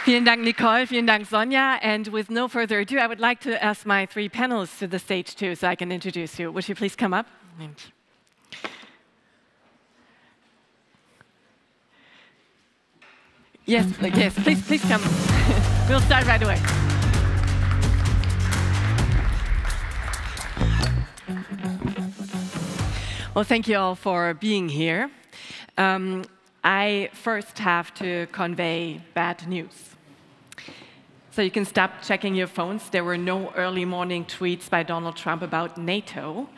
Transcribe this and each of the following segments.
Vielen Dank, Nicole. Vielen Dank, Sonja. And with no further ado, I would like to ask my three panelists to the stage too, so I can introduce you. Would you please come up? Yes, yes, please come. We'll start right away. Well, thank you all for being here. I first have to convey bad news. So you can stop checking your phones. There were no early morning tweets by Donald Trump about NATO.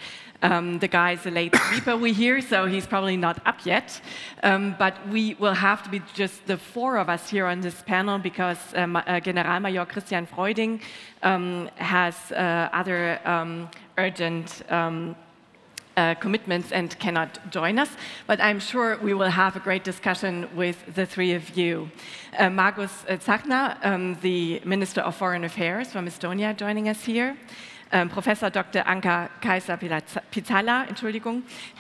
The guy's a late sleeper, we hear, so he's probably not up yet. But we will have to be just the four of us here on this panel because Generalmajor Christian Freuding has other urgent commitments and cannot join us, but I'm sure we will have a great discussion with the three of you. Margus Tsahkna, the Minister of Foreign Affairs from Estonia, joining us here. Professor Dr. Anke Kaysser-Pyzalla,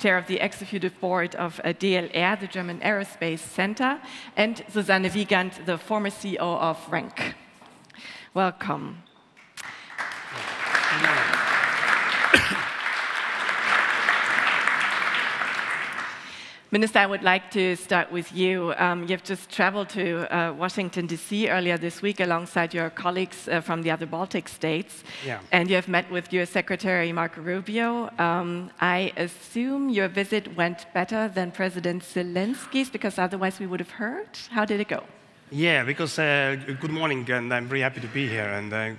Chair of the Executive Board of DLR, the German Aerospace Center, and Susanne Wiegand, the former CEO of RENK. Welcome. Minister, I would like to start with you. You've just traveled to Washington, D.C. earlier this week alongside your colleagues from the other Baltic states. Yeah. And you have met with U.S. Secretary Marco Rubio. I assume your visit went better than President Zelensky's, because otherwise we would have heard. How did it go? Yeah, because good morning, and I'm very happy to be here. And I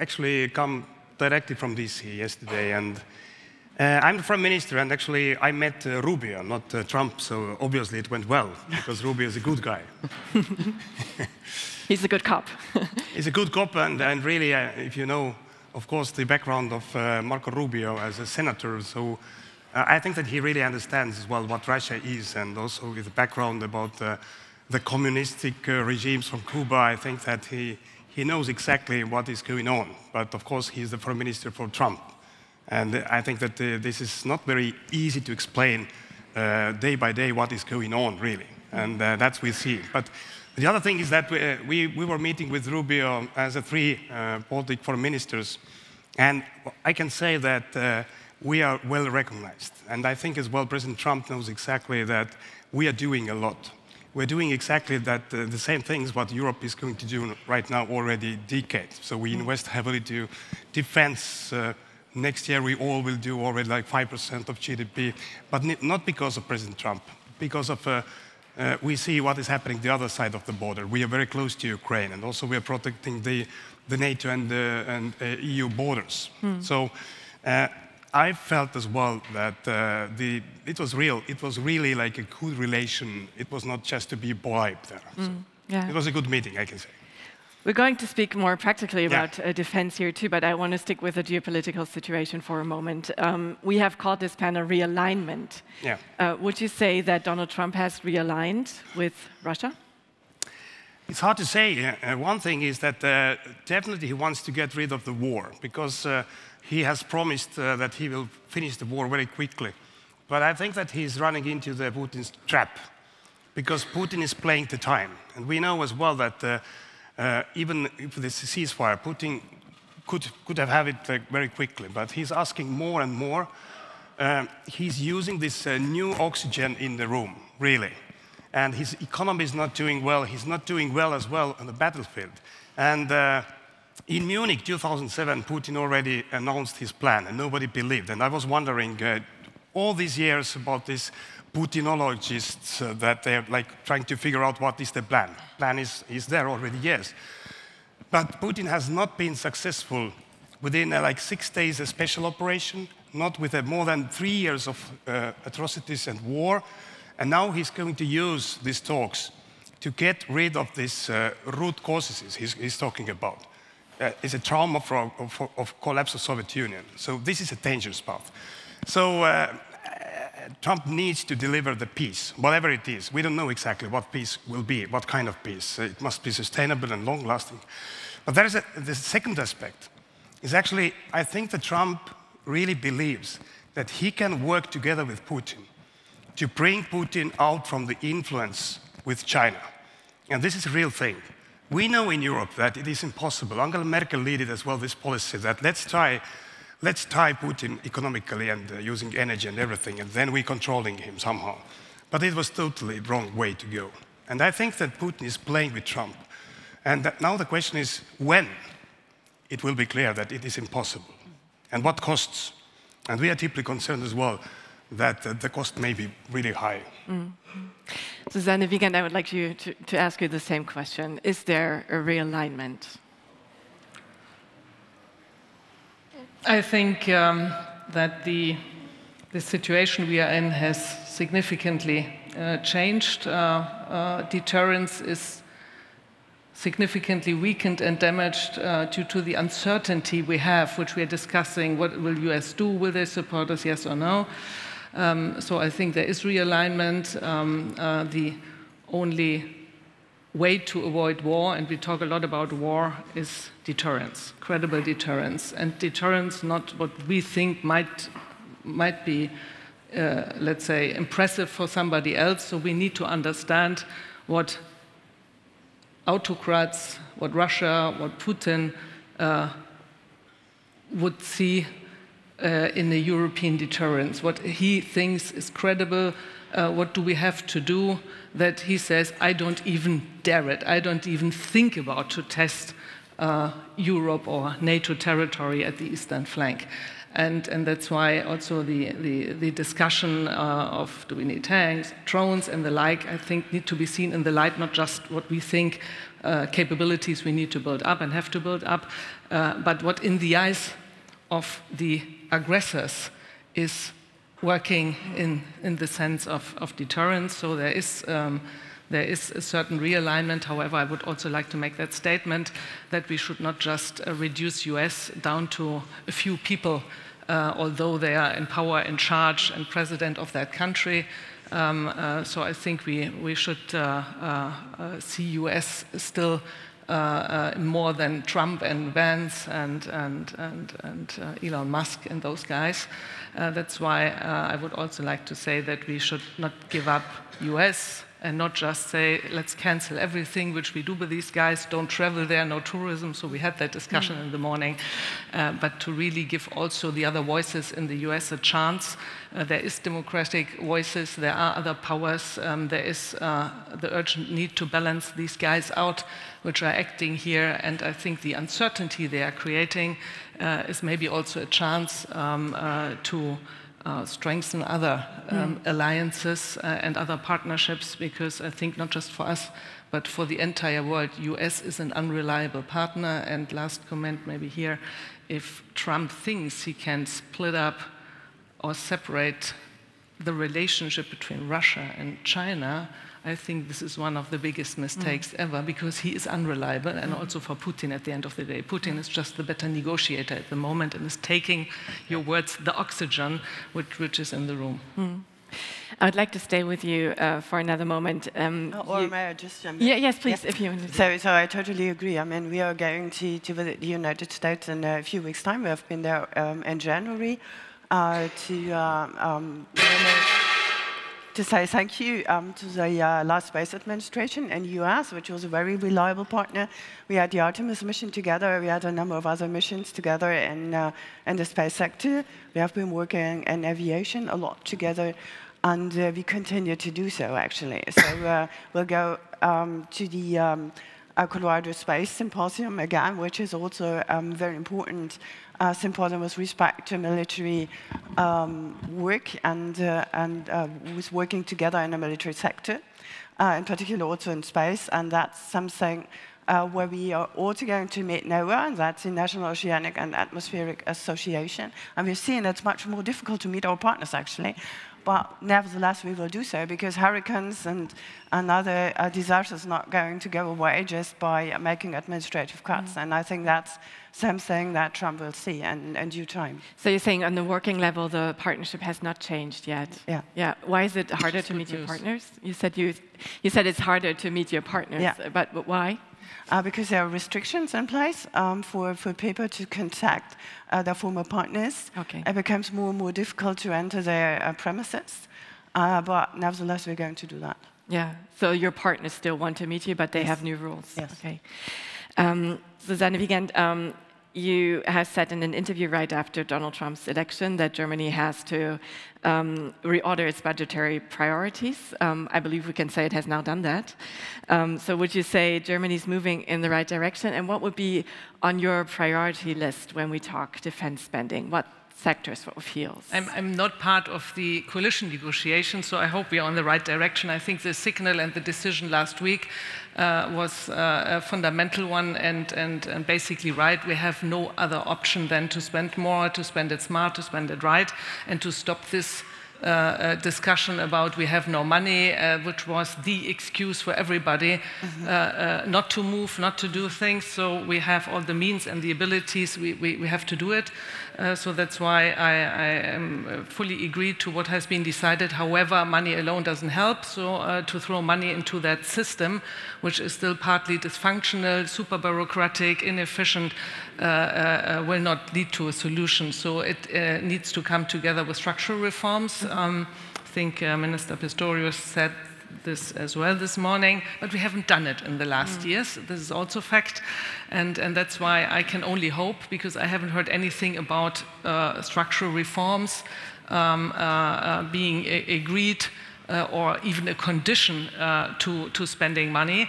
actually come directly from D.C. yesterday. And I'm the Prime Minister, and actually I met Rubio, not Trump, so obviously it went well, because Rubio is a good guy. He's a good cop. He's a good cop, and really, if you know, of course, the background of Marco Rubio as a senator, so I think that he really understands as well what Russia is, and also with the background about the communistic regimes from Cuba, I think that he knows exactly what is going on. But of course, he's the Prime Minister for Trump. And I think that this is not very easy to explain day by day what is going on, really. And that's we see. But the other thing is that we were meeting with Rubio as a three Baltic foreign ministers. And I can say that we are well recognized. And I think as well President Trump knows exactly that we are doing a lot. We're doing exactly that, the same things what Europe is going to do right now already decades. So we invest heavily to defense. Next year, we all will do already like 5% of GDP, but not because of President Trump, because of we see what is happening the other side of the border. We are very close to Ukraine, and also we are protecting the NATO and EU borders. So I felt as well that it was real. It was really like a good relation. It was not just to be bribed there. So yeah. It was a good meeting, I can say. We're going to speak more practically about defense here too, but I want to stick with the geopolitical situation for a moment. We have called this panel Realignment. Yeah. Would you say that Donald Trump has realigned with Russia? It's hard to say. One thing is that definitely he wants to get rid of the war, because he has promised that he will finish the war very quickly. But I think that he's running into the Putin's trap, because Putin is playing the time. And we know as well that even if this ceasefire, Putin could have had it very quickly, but he's asking more and more. He's using this new oxygen in the room, really. And his economy is not doing well. He's not doing well as well on the battlefield. And in Munich 2007, Putin already announced his plan, and nobody believed. And I was wondering all these years about these Putinologists that they're like trying to figure out what is the plan. Plan is there already, yes. But Putin has not been successful within like 6 days a special operation, not with more than 3 years of atrocities and war. And now he's going to use these talks to get rid of these root causes he's talking about. It's a trauma of collapse of Soviet Union. So this is a dangerous path. So Trump needs to deliver the peace, whatever it is. We don't know exactly what peace will be, what kind of peace. It must be sustainable and long-lasting. But there is the second aspect. Is actually, I think that Trump really believes that he can work together with Putin to bring Putin out from the influence with China. And this is a real thing. We know in Europe that it is impossible. Angela Merkel led as well this policy that let's tie Putin economically and using energy and everything, and then we're controlling him somehow. But it was totally the wrong way to go. And I think that Putin is playing with Trump. And that now the question is when it will be clear that it is impossible, and what costs. And we are deeply concerned as well that the cost may be really high. Susanne, Wiegand, I would like to ask you the same question. Is there a realignment? I think that the situation we are in has significantly changed. Deterrence is significantly weakened and damaged due to the uncertainty we have, which we are discussing. What will US do? Will they support us, yes or no? So I think there is realignment. The only way to avoid war, and we talk a lot about war, is deterrence, credible deterrence. And deterrence, not what we think might be, let's say, impressive for somebody else. So we need to understand what autocrats, what Russia, what Putin would see in a European deterrence, what he thinks is credible, what do we have to do that he says, I don't even dare it, I don't even think about to test Europe or NATO territory at the eastern flank. And that's why also the discussion of do we need tanks, drones and the like, I think need to be seen in the light, not just what we think capabilities we need to build up and have to build up, but what in the eyes of the aggressors is working in the sense of deterrence. So there is a certain realignment. However, I would also like to make that statement that we should not just reduce US down to a few people, although they are in power, in charge, and president of that country. So I think we should see US still more than Trump and Vance and Elon Musk and those guys. That's why I would also like to say that we should not give up US and not just say, let's cancel everything which we do with these guys, don't travel there, no tourism. So we had that discussion in the morning. But to really give also the other voices in the US a chance. There is democratic voices, there are other powers, there is the urgent need to balance these guys out, which are acting here. And I think the uncertainty they are creating is maybe also a chance to strengthen other alliances and other partnerships, because I think not just for us, but for the entire world, US is an unreliable partner. And last comment maybe here, if Trump thinks he can split up or separate the relationship between Russia and China, I think this is one of the biggest mistakes ever, because he is unreliable, and also for Putin at the end of the day. Putin is just the better negotiator at the moment and is taking, your words, the oxygen which is in the room. I would like to stay with you for another moment. Or may I just jump in? Yes, please, if you want to. So I totally agree. I mean, we are going to visit the United States in a few weeks' time. We have been there in January to say thank you to the last space administration in the US, which was a very reliable partner. We had the Artemis mission together. We had a number of other missions together in the space sector. We have been working in aviation a lot together, and we continue to do so, actually. So we'll go to the Colorado Space Symposium again, which is also very important symposium with respect to military work and with working together in the military sector, in particular also in space. And that's something where we are also going to meet NOAA, and that's the National Oceanic and Atmospheric Association. And we've seen it's much more difficult to meet our partners, actually. But nevertheless, we will do so, because hurricanes and other disasters are not going to go away just by making administrative cuts. And I think that's something that Trump will see in due time. So you're saying on the working level, the partnership has not changed yet? Yeah. Why is it harder to meet your partners? You said it's harder to meet your partners, but why? Because there are restrictions in place for people to contact their former partners. Okay. It becomes more and more difficult to enter their premises. But nevertheless, we're going to do that. Yeah, so your partners still want to meet you, but they have new rules. Yes. Okay. Susanne, Wiegand, you have said in an interview right after Donald Trump's election that Germany has to reorder its budgetary priorities. I believe we can say it has now done that. So would you say Germany's moving in the right direction? And what would be on your priority list when we talk defense spending? What sectors, what fields? I'm not part of the coalition negotiations, so I hope we are on the right direction. I think the signal and the decision last week was a fundamental one and basically right. We have no other option than to spend more, to spend it smart, to spend it right, and to stop this discussion about we have no money, which was the excuse for everybody not to move, not to do things. So we have all the means and the abilities, we have to do it. So that's why I fully agree to what has been decided. However, money alone doesn't help. So to throw money into that system, which is still partly dysfunctional, super bureaucratic, inefficient, will not lead to a solution. So it needs to come together with structural reforms. I think Minister Pistorius said this as well this morning, but we haven't done it in the last years. This is also fact, and that's why I can only hope, because I haven't heard anything about structural reforms being agreed or even a condition to spending money.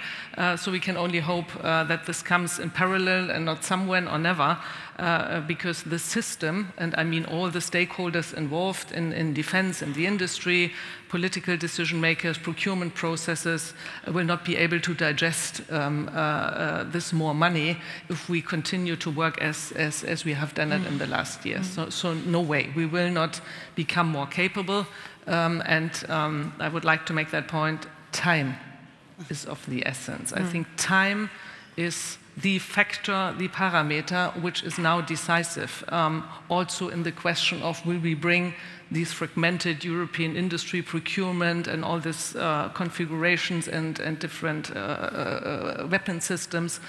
So we can only hope that this comes in parallel and not somewhere or never, because the system, and I mean all the stakeholders involved in defense and the industry, political decision makers, procurement processes, will not be able to digest this more money if we continue to work as we have done it in the last years. So no way, we will not become more capable. I would like to make that point. Time is of the essence. I think time is the factor, the parameter, which is now decisive. Also in the question of will we bring these fragmented European industry procurement and all these configurations and different weapon systems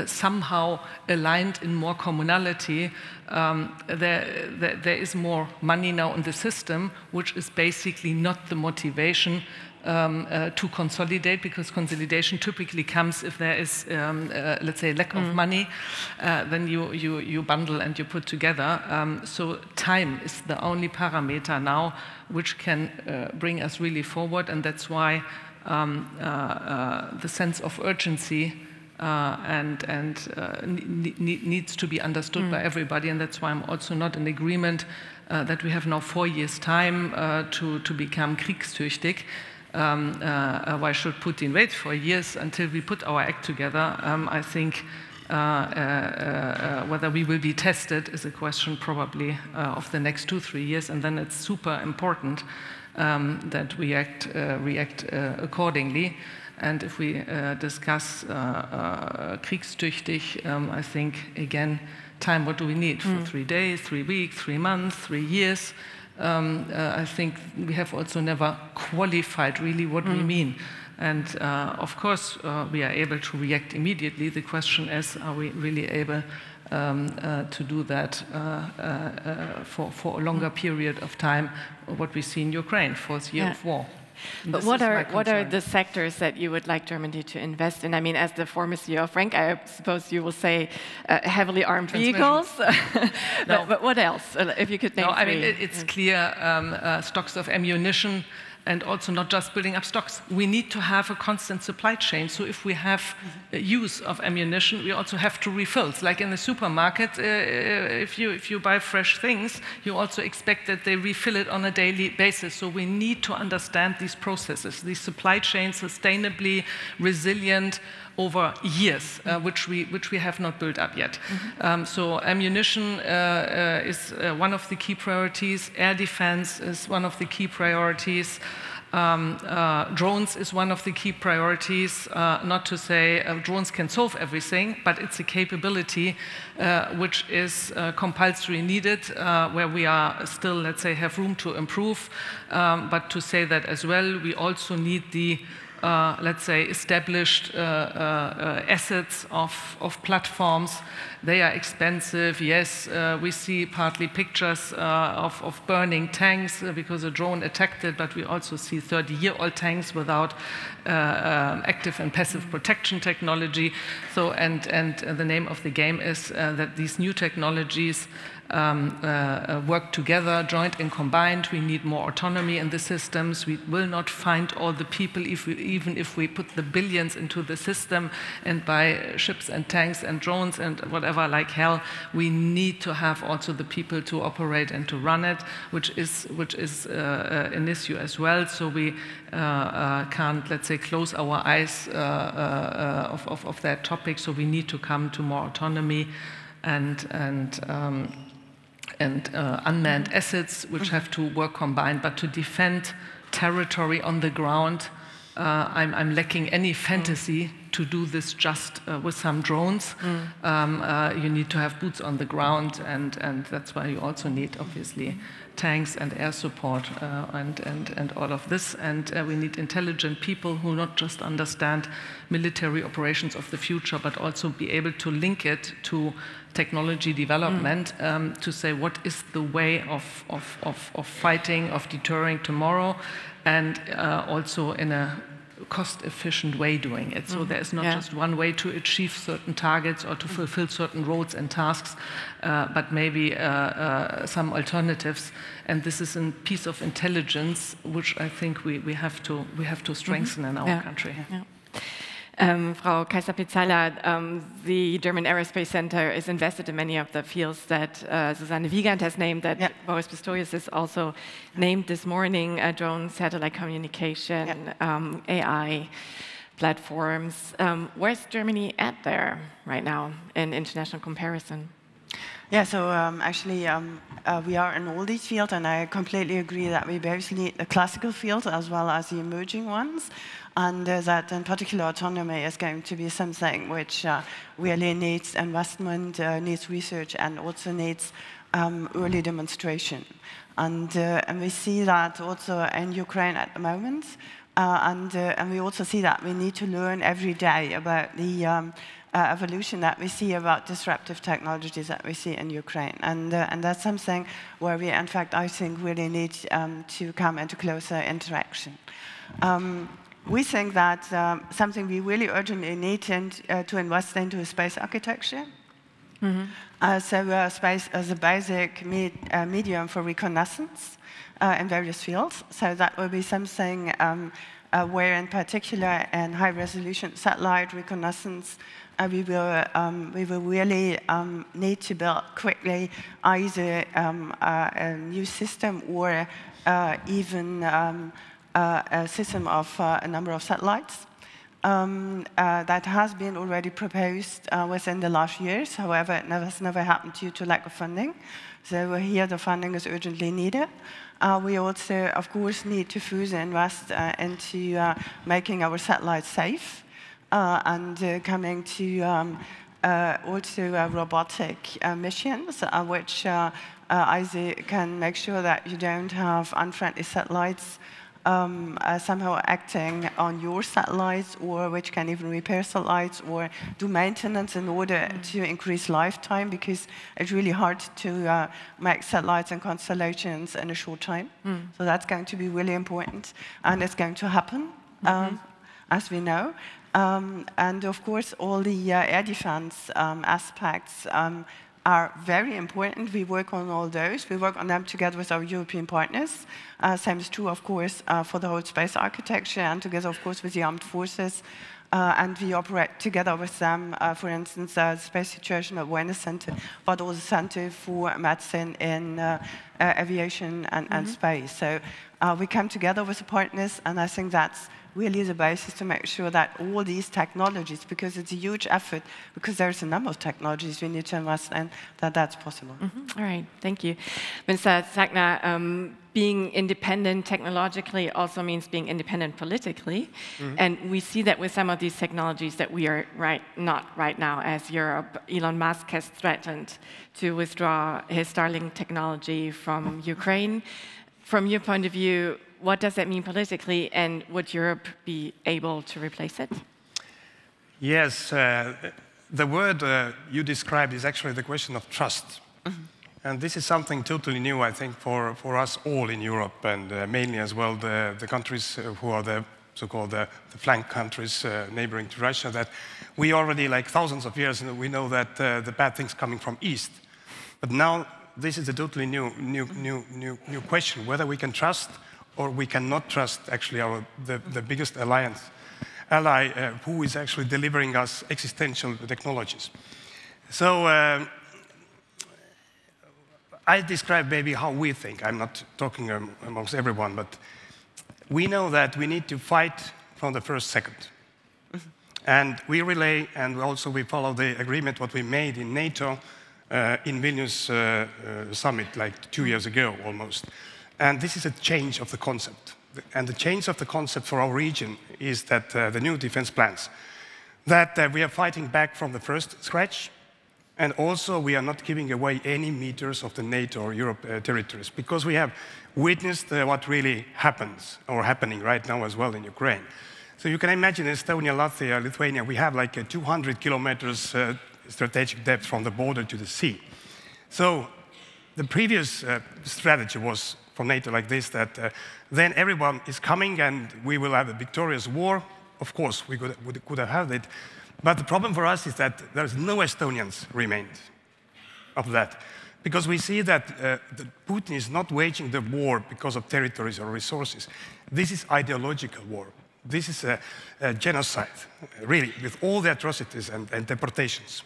somehow aligned in more commonality. There is more money now in the system, which is basically not the motivation to consolidate, because consolidation typically comes if there is, let's say, lack of money. Then you bundle and you put together. So time is the only parameter now which can bring us really forward, and that's why the sense of urgency needs to be understood by everybody, and that's why I'm also not in agreement that we have now 4 years' time to become kriegstüchtig. Why should Putin wait for years until we put our act together? I think whether we will be tested is a question probably of the next 2-3 years, and then it's super important that we react accordingly. And if we discuss kriegstüchtig, I think, again, time, what do we need? For 3 days, 3 weeks, 3 months, 3 years? I think we have also never qualified really what we mean. And of course, we are able to react immediately. The question is, are we really able to do that for a longer period of time, what we see in Ukraine, 4th year of war? But what are the sectors that you would like Germany to invest in? I mean, as the former CEO of RENK, I suppose you will say heavily armed vehicles. No. But what else? If you could name three. I mean, it's clear stocks of ammunition, and also not just building up stocks. We need to have a constant supply chain. So if we have use of ammunition, we also have to refill. It's like in the supermarket, if you buy fresh things, you also expect that they refill it on a daily basis. So we need to understand these processes, these supply chains, sustainably resilient over years, which we have not built up yet. So ammunition is one of the key priorities. Air defense is one of the key priorities. Drones is one of the key priorities. Not to say drones can solve everything, but it's a capability which is compulsory needed, where we are still, let's say, have room to improve. But to say that as well, we also need the let's say, established assets of platforms. They are expensive. Yes, we see partly pictures of burning tanks because a drone attacked it, but we also see 30-year-old tanks without active and passive protection technology. So, and the name of the game is that these new technologies work together, joint and combined. We need more autonomy in the systems. We will not find all the people even if we put the billions into the system and buy ships and tanks and drones and whatever like hell. We need to have also the people to operate and to run it, which is an issue as well. So we can't, let's say, close our eyes of that topic. So we need to come to more autonomy and unmanned assets, which have to work combined. But to defend territory on the ground, I'm lacking any fantasy to do this just with some drones. You need to have boots on the ground, and that's why you also need, obviously, tanks and air support and all of this. And we need intelligent people who not just understand military operations of the future, but also be able to link it to technology development, to say what is the way of fighting, of deterring tomorrow, and also in a cost-efficient way doing it. So there is not just one way to achieve certain targets or to fulfill certain roles and tasks, but maybe some alternatives. And this is a piece of intelligence which I think we have to strengthen in our country. Frau Kaysser-Pyzalla, the German Aerospace Center is invested in many of the fields that Susanne Wiegand has named, that Boris Pistorius is also named this morning, drone, satellite communication, AI platforms. Where's Germany at there right now in international comparison? Yeah, so actually we are in all these fields, and I completely agree that we both need the classical fields as well as the emerging ones, and that in particular autonomy is going to be something which really needs investment, needs research, and also needs early demonstration. And we see that also in Ukraine at the moment, and we also see that we need to learn every day about the evolution that we see about disruptive technologies that we see in Ukraine. And that's something where we, in fact, I think really need to come into closer interaction. We think that something we really urgently need to invest into is space architecture. So space as a basic medium for reconnaissance in various fields. So that will be something where, in particular, in high-resolution satellite reconnaissance, we will really need to build quickly either a new system or even a system of a number of satellites. That has been already proposed within the last years. However, it has never happened due to lack of funding. So here the funding is urgently needed. We also, of course, need to further invest into making our satellites safe and coming to also robotic missions, which either can make sure that you don't have unfriendly satellites somehow acting on your satellites, or which can even repair satellites or do maintenance in order to increase lifetime, because it's really hard to make satellites and constellations in a short time. So that's going to be really important, and it's going to happen, as we know. And of course, all the air defense aspects are very important. We work on all those. We work on them together with our European partners. Same is true, of course, for the whole space architecture, and together, of course, with the armed forces. And we operate together with them, for instance, the Space Situational Awareness Center, but also Center for Medicine in Aviation and Space. So we come together with the partners, and I think that's really the basis to make sure that all these technologies, because it's a huge effort, because there's a number of technologies we need to invest in, that's possible. All right, thank you. Mr. Tsahkna, being independent technologically also means being independent politically. And we see that with some of these technologies that we are not right now as Europe. Elon Musk has threatened to withdraw his Starlink technology from Ukraine. From your point of view, what does that mean politically, and would Europe be able to replace it? Yes, the word you described is actually the question of trust. And this is something totally new, I think, for us all in Europe, and mainly as well the countries who are the so-called the flank countries neighboring to Russia, that we already, like thousands of years, we know that the bad things coming from east. But now this is a totally new question, whether we can trust or we cannot trust actually the biggest ally who is actually delivering us existential technologies. So I describe maybe how we think. I'm not talking amongst everyone, but we know that we need to fight from the first second. And we relay, and also we follow the agreement what we made in NATO in Vilnius summit like 2 years ago almost. And this is a change of the concept. And the change of the concept for our region is that the new defense plans, that we are fighting back from the first scratch, and also we are not giving away any meters of the NATO or Europe territories, because we have witnessed what really happens, or happening right now as well in Ukraine. So you can imagine Estonia, Latvia, Lithuania, we have like 200 kilometers strategic depth from the border to the sea. So the previous strategy was for NATO like this, that then everyone is coming and we will have a victorious war. Of course, we could have had it. But the problem for us is that there's no Estonians remained of that. Because we see that Putin is not waging the war because of territories or resources. This is ideological war. This is a genocide, really, with all the atrocities and deportations.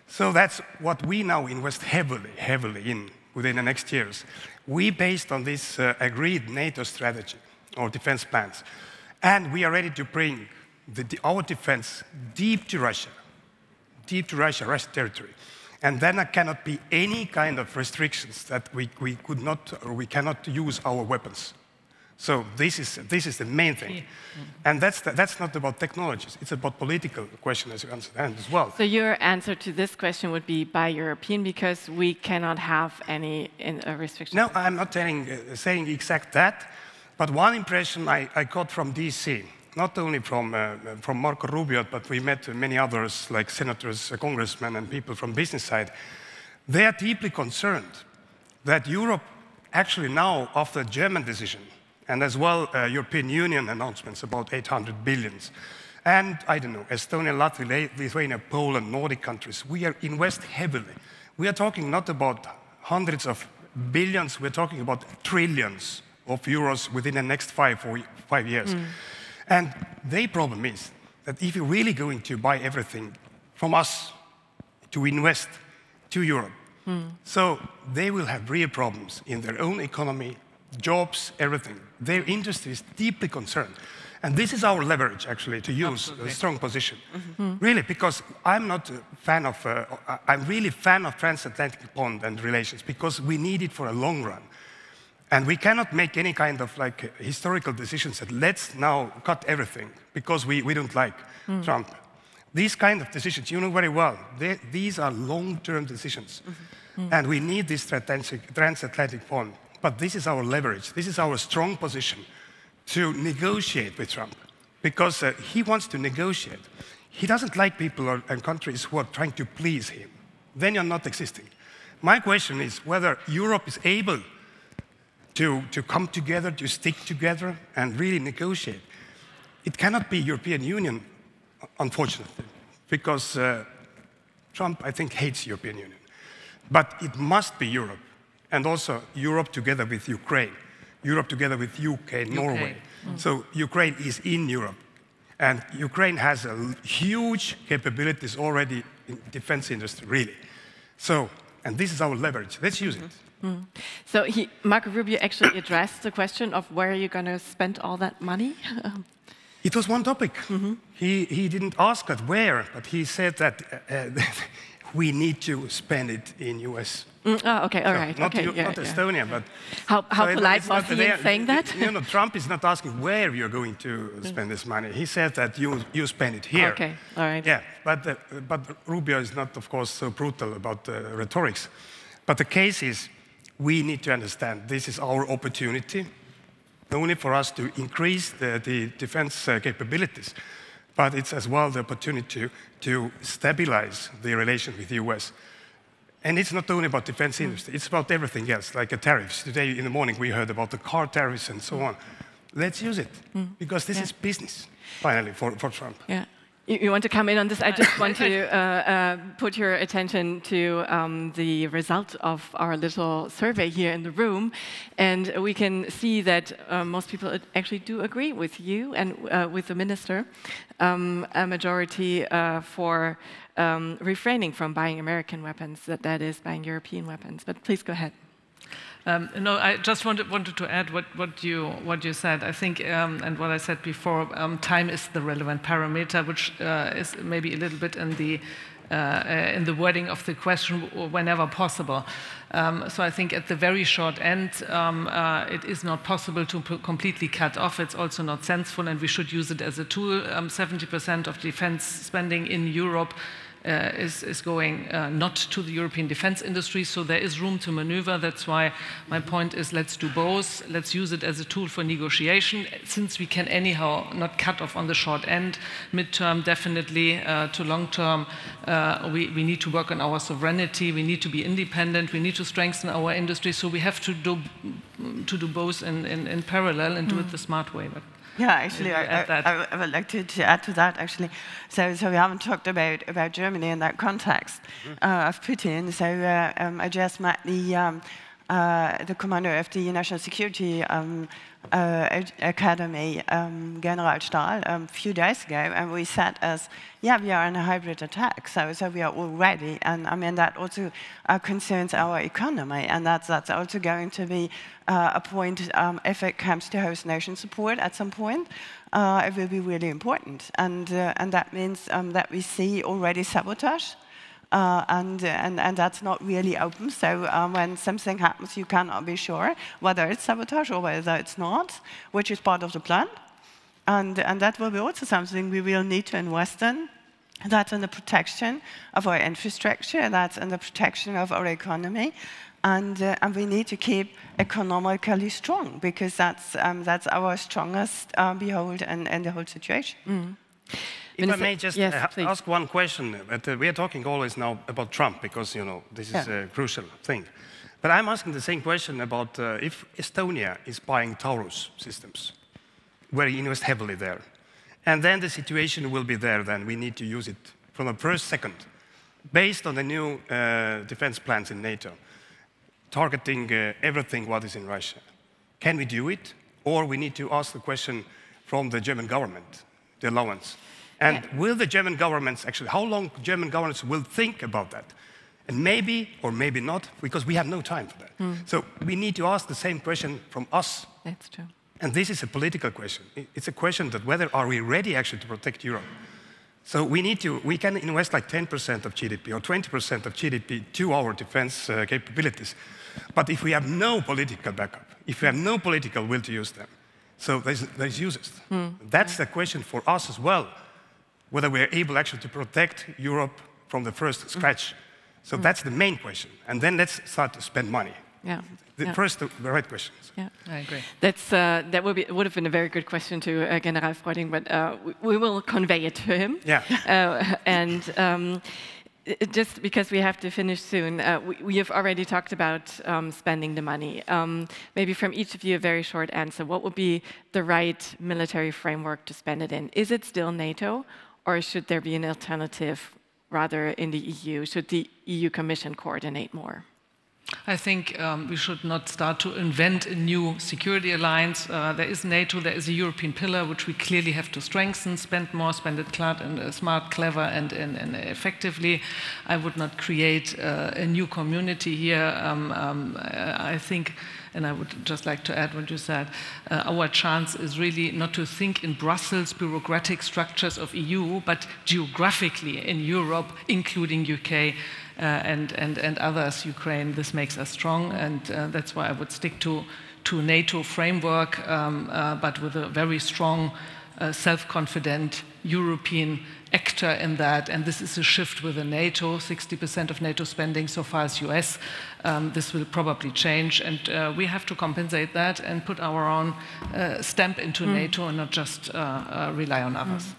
So that's what we now invest heavily in within the next years. We based on this agreed NATO strategy or defense plans. And we are ready to bring our defense deep to Russia, Russian territory. And then there cannot be any kind of restrictions that we could not, or we cannot use our weapons. So this is the main thing. Yeah. And that's not about technologies, it's about political question, as you understand as well. So your answer to this question would be bi-European, because we cannot have any restrictions? No, I'm not saying exact that, but one impression I got from DC, not only from Marco Rubio, but we met many others, like senators, congressmen, and people from business side. They are deeply concerned that Europe, actually now, after the German decision, and as well European Union announcements about 800 billions, and I don't know, Estonia, Latvia, Lithuania, Poland, Nordic countries, we are invest heavily. We are talking not about hundreds of billions, we're talking about trillions of euros within the next 5 years. And the problem is that if you're really going to buy everything from us to invest to Europe, so they will have real problems in their own economy, jobs, everything. Their industry is deeply concerned. And this is our leverage, actually, to use a strong position. Really, because I'm not a fan of, I'm really a fan of transatlantic bond and relations, because we need it for a long run. And we cannot make any kind of like historical decisions that let's now cut everything because we don't like Trump. These kind of decisions, you know very well, these are long-term decisions. And we need this transatlantic bond. But this is our leverage. This is our strong position to negotiate with Trump, because he wants to negotiate. He doesn't like people and countries who are trying to please him. Then you're not existing. My question is whether Europe is able to come together, to stick together, and really negotiate. It cannot be European Union, unfortunately, because Trump, I think, hates European Union. But it must be Europe, and also Europe together with Ukraine, Europe together with UK, Norway. So Ukraine is in Europe, and Ukraine has a huge capabilities already in defense industry, really. So, and this is our leverage. Let's use it. So Marco Rubio actually addressed the question of where you're going to spend all that money? It was one topic. He didn't ask us where, but he said that we need to spend it in US. Oh, okay, all right. Not, okay, not Estonia, but... How polite was he in saying that? You know, Trump is not asking where you're going to spend this money. He said that you spend it here. Okay, all right. Yeah, but Rubio is not, of course, so brutal about rhetorics. But the case is, we need to understand this is our opportunity only for us to increase the defense capabilities, but it's as well the opportunity to stabilize the relation with the US. And it's not only about defense industry, it's about everything else, like tariffs. Today in the morning we heard about the car tariffs and so on. Let's use it, because this is business, finally, for Trump. Yeah. You want to come in on this? I just want to put your attention to the result of our little survey here in the room. And we can see that most people actually do agree with you and with the minister. A majority for refraining from buying American weapons, that is, buying European weapons. But please go ahead. No, I just wanted to add what you said. I think, and what I said before, time is the relevant parameter, which is maybe a little bit in the wording of the question, whenever possible. So I think at the very short end, it is not possible to completely cut off. It's also not sensible, and we should use it as a tool. 70% of defense spending in Europe is going not to the European defense industry, so there is room to maneuver. That's why my point is, let's do both. Let's use it as a tool for negotiation, since we can anyhow not cut off on the short end. Midterm, definitely, to long term, we need to work on our sovereignty, we need to be independent, we need to strengthen our industry, so we have to do both in parallel and do it the smart way. But yeah, actually, I would like to add to that, actually. So we haven't talked about Germany in that context of Putin. So I just met the commander of the National Security Academy, General Stahl, a few days ago, and we said we are in a hybrid attack, so we are all ready, and I mean that also concerns our economy, and that's also going to be a point if it comes to host nation support at some point. It will be really important, and that means that we see already sabotage. And that's not really open. So when something happens, you cannot be sure whether it's sabotage or whether it's not, which is part of the plan. And that will be also something we will need to invest in. That's in the protection of our infrastructure. That's in the protection of our economy. And we need to keep economically strong, because that's our strongest behold in the whole situation. Mm. If I may just ask one question. We are talking always now about Trump, because this is a crucial thing. But I'm asking the same question about if Estonia is buying Taurus systems, where you invest heavily there, and then the situation will be there, then we need to use it from the first second, based on the new defense plans in NATO, targeting everything what is in Russia. Can we do it? Or we need to ask the question from the German government, the allowance. And will the German governments actually, how long German governments will think about that? And maybe or maybe not, because we have no time for that. So we need to ask the same question from us. That's true. And this is a political question. It's a question that whether are we ready actually to protect Europe. So we can invest like 10% of GDP or 20% of GDP to our defense capabilities. But if we have no political backup, if we have no political will to use them, so there's uses. That's the question for us as well, whether we're able actually to protect Europe from the first scratch. So that's the main question. And then let's start to spend money. First, the right questions. Yeah, I agree. That would have been a very good question to General Freuding, but we will convey it to him. Just because we have to finish soon, we have already talked about spending the money. Maybe from each of you a very short answer. What would be the right military framework to spend it in? Is it still NATO, or should there be an alternative rather in the EU? Should the EU Commission coordinate more? I think we should not start to invent a new security alliance. There is NATO, there is a European pillar, which we clearly have to strengthen, spend more, spend it smart, clever, and effectively. I would not create a new community here. I think, and I would just like to add what you said, our chance is really not to think in Brussels bureaucratic structures of EU, but geographically in Europe, including UK, and others, Ukraine. This makes us strong, and that's why I would stick to to NATO framework, but with a very strong, self-confident European actor in that, and this is a shift within NATO, 60% of NATO spending so far is US. This will probably change, and we have to compensate that and put our own stamp into NATO and not just rely on others.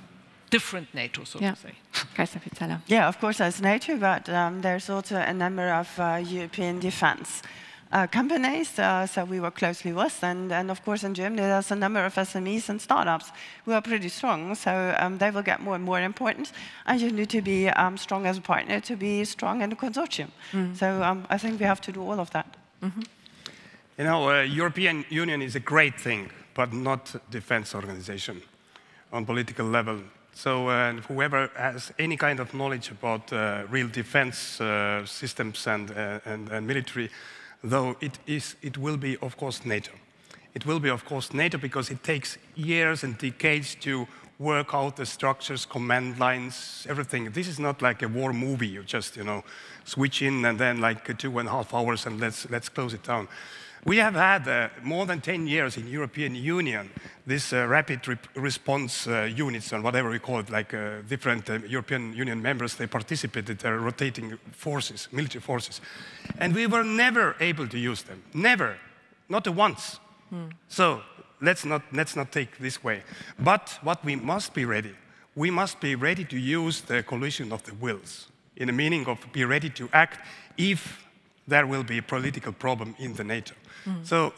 Different NATO, so to say. Kaysser-Pyzalla. Yeah, of course, there's NATO, but there's also a number of European defense companies, so we work closely with, and of course in Germany there's a number of SMEs and startups who are pretty strong, so they will get more and more important, and you need to be strong as a partner to be strong in the consortium. So I think we have to do all of that. You know, European Union is a great thing, but not a defense organization on political level. So whoever has any kind of knowledge about real defense systems and military, though it will be, of course, NATO. It will be, of course, NATO because it takes years and decades to work out the structures, command lines, everything. This is not like a war movie. You just, you know, switch in and then like 2.5 hours and let's close it down. We have had more than 10 years in European Union, this rapid response units, or whatever we call it, like different European Union members, they participated, rotating forces, military forces. And we were never able to use them, never, not once. So let's not take this way. But what we must be ready to use the collision of the wills, in the meaning of be ready to act if there will be a political problem in the NATO. So,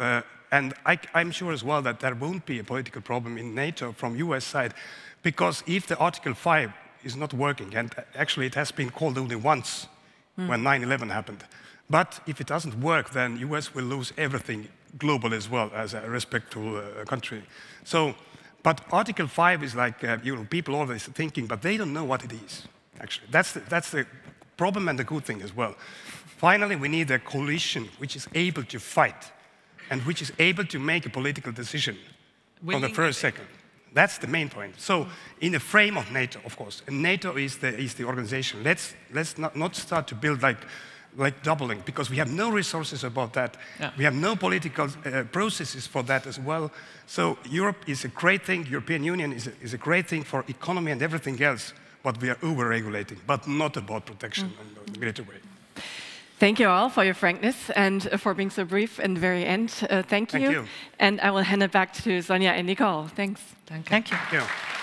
and I'm sure as well that there won't be a political problem in NATO from US side, because if the Article 5 is not working, and actually it has been called only once when 9/11 happened, but if it doesn't work, then US will lose everything global as well as a respectful country. So, but Article 5 is like, you know, people always thinking, but they don't know what it is, actually. That's the problem and the good thing as well. Finally, we need a coalition which is able to fight and which is able to make a political decision from the first second. That's the main point. So, in the frame of NATO, of course, and NATO is the organization. Let's not start to build like doubling, because we have no resources about that. We have no political processes for that as well. So, Europe is a great thing. European Union is a great thing for economy and everything else, but we are over-regulating, but not about protection in the military way. Thank you all for your frankness and for being so brief in the very end. Thank you. And I will hand it back to Sonja and Nicole. Thanks. Thank you. Thank you. Thank you.